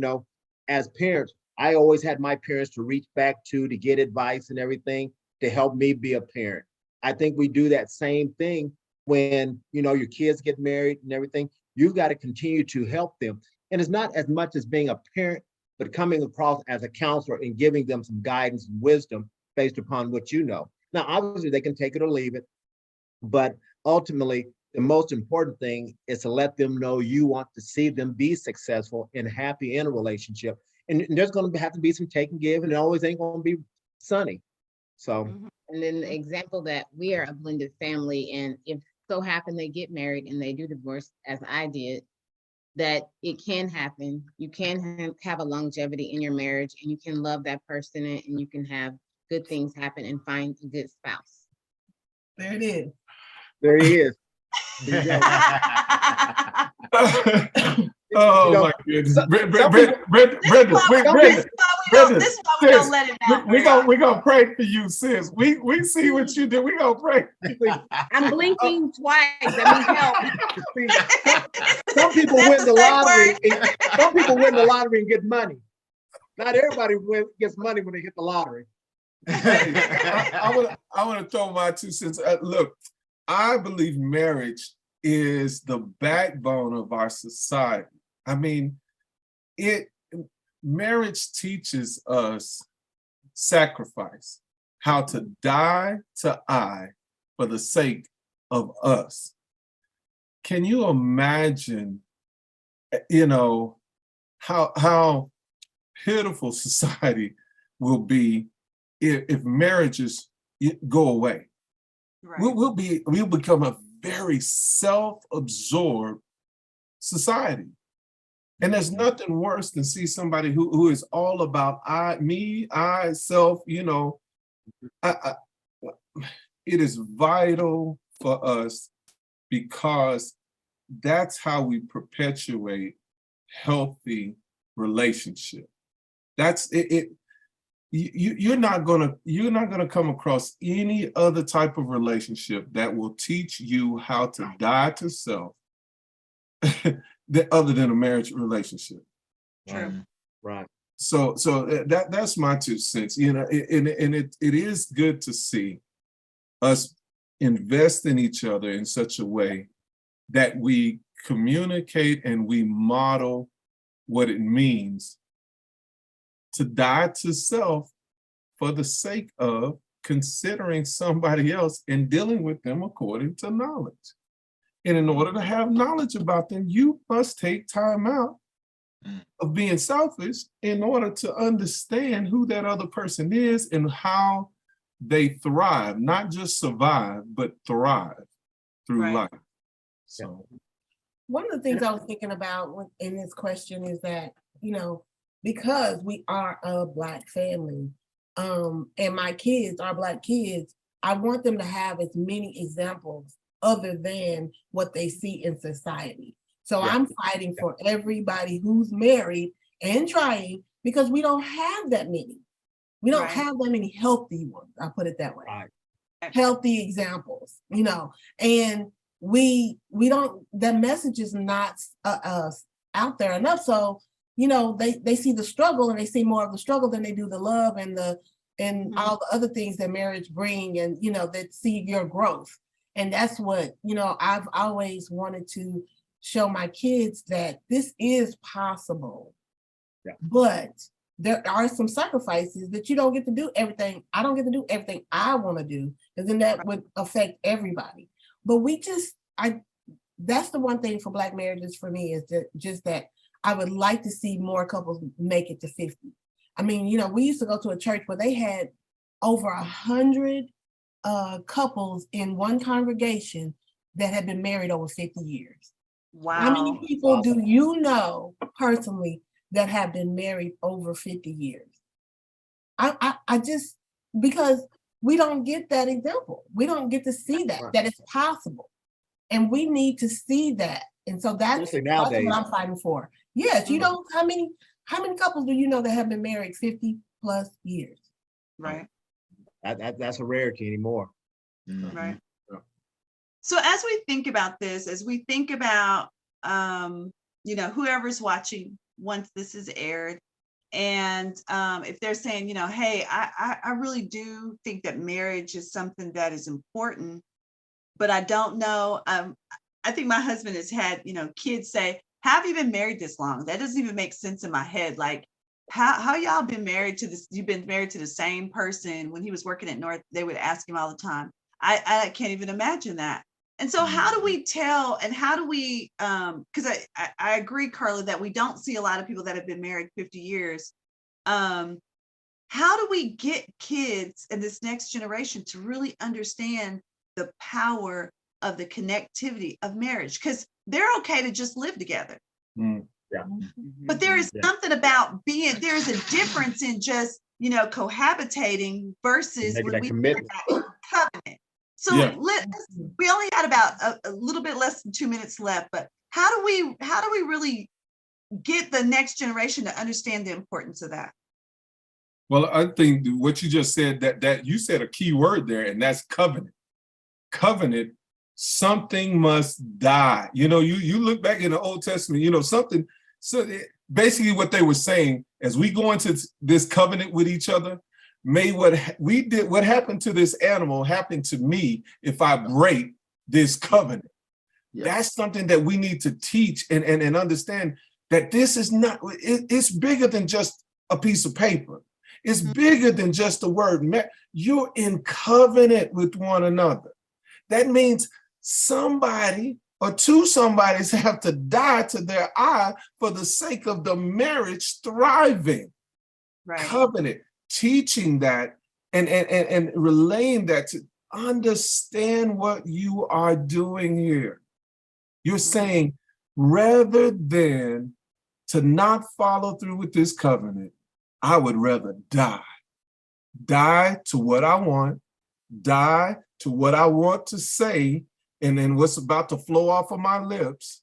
as parents, I always had my parents to reach back to get advice and everything to help me be a parent. I think we do that same thing when, your kids get married and everything. You've got to continue to help them. And it's not as much as being a parent, but coming across as a counselor and giving them some guidance and wisdom based upon what you know. Now, obviously, they can take it or leave it, but ultimately, the most important thing is to let them know you want to see them be successful and happy in a relationship. And there's going to have to be some take and give, and it always ain't going to be sunny. So, and then the example that we are a blended family, and if so happen they get married and they do divorce, as I did, that it can happen. You can have a longevity in your marriage, and you can love that person, and you can have good things happen and find a good spouse. There it is. there he is. Oh my goodness, Brenda, This is why we don't let it out. we gonna pray for you, sis. We see what you did. We gonna pray. I'm blinking twice. That means help. Some people win the lottery. Some people win the lottery and get money. Not everybody gets money when they hit the lottery. I want to throw my 2 cents. Look, I believe marriage is the backbone of our society. I mean, marriage teaches us sacrifice, how to die to I for the sake of us. Can you imagine, how pitiful society will be if marriages go away. Right. We'll become a very self-absorbed society. And there's nothing worse than see somebody who is all about me, self, you know. It is vital for us because that's how we perpetuate healthy relationship. That's it. You're not gonna come across any other type of relationship that will teach you how to die to self other than a marriage relationship. True. Right. So that's my 2 cents. You know, and it is good to see us invest in each other in such a way that we communicate and we model what it means to die to self for the sake of considering somebody else and dealing with them according to knowledge. And in order to have knowledge about them, you must take time out of being selfish in order to understand who that other person is and how they thrive, not just survive, but thrive through Right. life. So One of the things I was thinking about in this question is that, you know, because we are a Black family, and my kids are Black kids, I want them to have as many examples other than what they see in society. So I'm fighting for everybody who's married and trying, because we don't have that many. We don't Right. have that many healthy ones, I'll put it that way. Right. Healthy examples, you know, and we don't, that message is not out there enough. So, you know, they see the struggle, and they see more of the struggle than they do the love and all the other things that marriage bring, and, you know, that see your growth. And that's what, you know, I've always wanted to show my kids, that this is possible. Yeah. But there are some sacrifices that you don't get to do everything. I don't get to do everything I want to do, and then that would affect everybody. But that's the one thing for Black marriages for me, is that I would like to see more couples make it to 50. I mean, you know, we used to go to a church where they had over 100 couples in one congregation that had been married over 50 years. Wow. How many people do you know personally that have been married over 50 years? I just, because we don't get that example. We don't get to see that it's possible. And we need to see that. And so that's what I'm fighting for. Yes, you know, how many couples do you know that have been married 50 plus years? Right. That's a rarity anymore. Right. So as we think about this, as we think about, you know, whoever's watching once this is aired, and if they're saying, you know, hey, I really do think that marriage is something that is important, but I don't know. I think my husband has had, you know, kids say, have you been married this long? That doesn't even make sense in my head. Like, how y'all been married to this? You've been married to the same person. When he was working at North, they would ask him all the time. I can't even imagine that. And so how do we tell, and how do we, because I agree, Carla, that we don't see a lot of people that have been married 50 years. How do we get kids and this next generation to really understand the power of the connectivity of marriage? Because they're okay to just live together. But there is something about there's a difference in just, you know, cohabitating versus when we covenant. So we only had about a little bit less than 2 minutes left, but how do we really get the next generation to understand the importance of that? Well, I think what you just said, that you said a key word there, and that's covenant. Covenant, something must die. You know, you look back in the Old Testament, you know, something. So basically what they were saying, as we go into this covenant with each other, may what happened to this animal happen to me if I break this covenant. That's something that we need to teach and understand, that this is not, it's bigger than just a piece of paper. It's bigger than just the word. You're in covenant with one another. That means somebody or two somebodies have to die to their eye for the sake of the marriage thriving. Right. Covenant, teaching that and relaying that to understand what you are doing here. You're saying, rather than to not follow through with this covenant, I would rather die. Die to what I want, die to what I want to say, and then what's about to flow off of my lips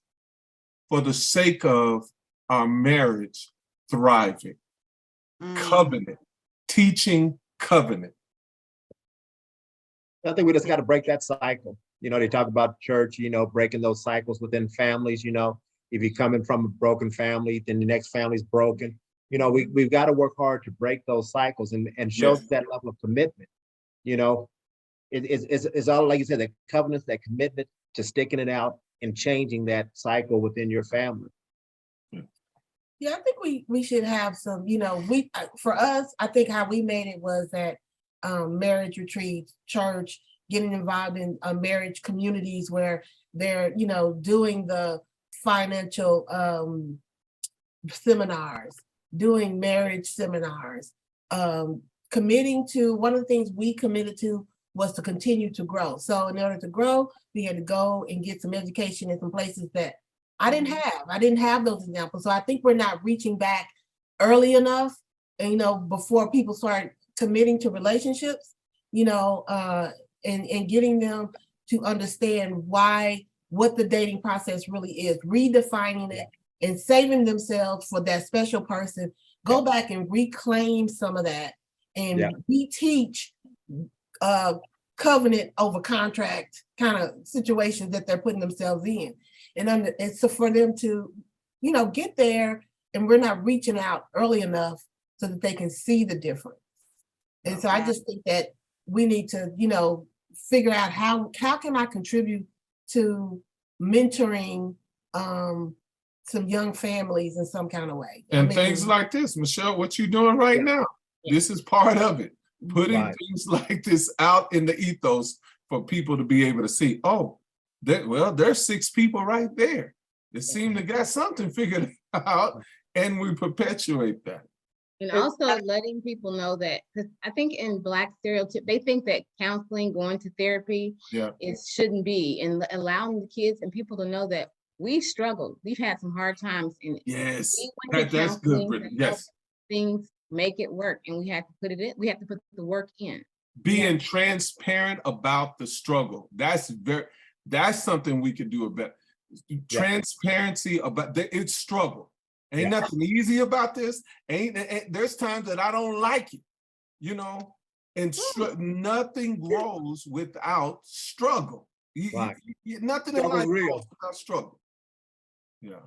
for the sake of our marriage thriving. Covenant, teaching covenant. I think we just got to break that cycle. You know, they talk about church, you know, breaking those cycles within families. You know, if you're coming from a broken family, then the next family's broken. You know, we've got to work hard to break those cycles and show that level of commitment. You know, it's all, like you said, that covenants, that commitment to sticking it out and changing that cycle within your family. Yeah, I think we should have some, you know, for us, I think how we made it was that marriage retreats, church, getting involved in marriage communities where they're, you know, doing the financial seminars, doing marriage seminars, committing to, one of the things we committed to was to continue to grow. So in order to grow, we had to go and get some education in some places that I didn't have. I didn't have those examples. So I think we're not reaching back early enough, and, you know, before people start committing to relationships, you know, and getting them to understand what the dating process really is, redefining it and saving themselves for that special person. Go back and reclaim some of that and reteach covenant over contract kind of situations that they're putting themselves in. And so for them to, you know, get there, and we're not reaching out early enough so that they can see the difference. And so I just think that we need to, you know, figure out how can I contribute to mentoring some young families in some kind of way. And things like this, Michelle, what you're doing right now, this is part of it. Putting things like this out in the ethos for people to be able to see, oh, there's 6 people right there that seem to got something figured out, and we perpetuate that. And also letting people know that, because I think in Black stereotype, they think that counseling, going to therapy, it shouldn't be, and allowing the kids and people to know that we struggled. We've had some hard times in it. Yes, that's good, Brittany. Yes. Things make it work, and we have to put it in. We have to put the work in. Being transparent about the struggle. That's something we could do about. Transparency about it's struggle. Ain't nothing easy about this. There's times that I don't like it, you know, and nothing grows without struggle. Nothing in life grows without struggle. Yeah.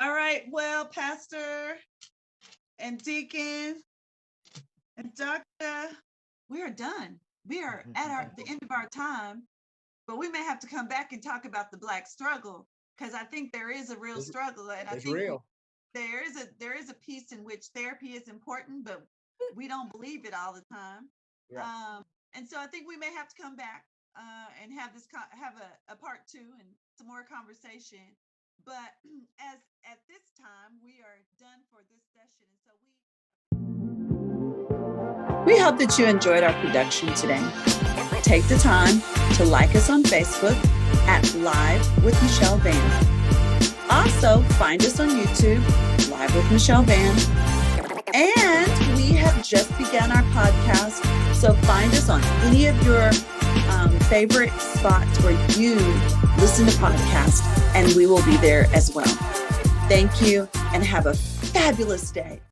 All right. Well, Pastor and Deacon and Doctor, we are done. We are at the end of our time, but we may have to come back and talk about the Black struggle, because I think there is a real struggle, and I think there is a piece in which therapy is important, but we don't believe it all the time. And so I think we may have to come back and have a part 2 and some more conversation. But as at this time, we are done for this session, and so we hope that you enjoyed our production today. Take the time to like us on Facebook at Live with Michelle Vann. Also, find us on YouTube, Live with Michelle Vann. And we have just begun our podcast, so find us on any of your favorite spots where you listen to podcasts, and we will be there as well. Thank you, and have a fabulous day.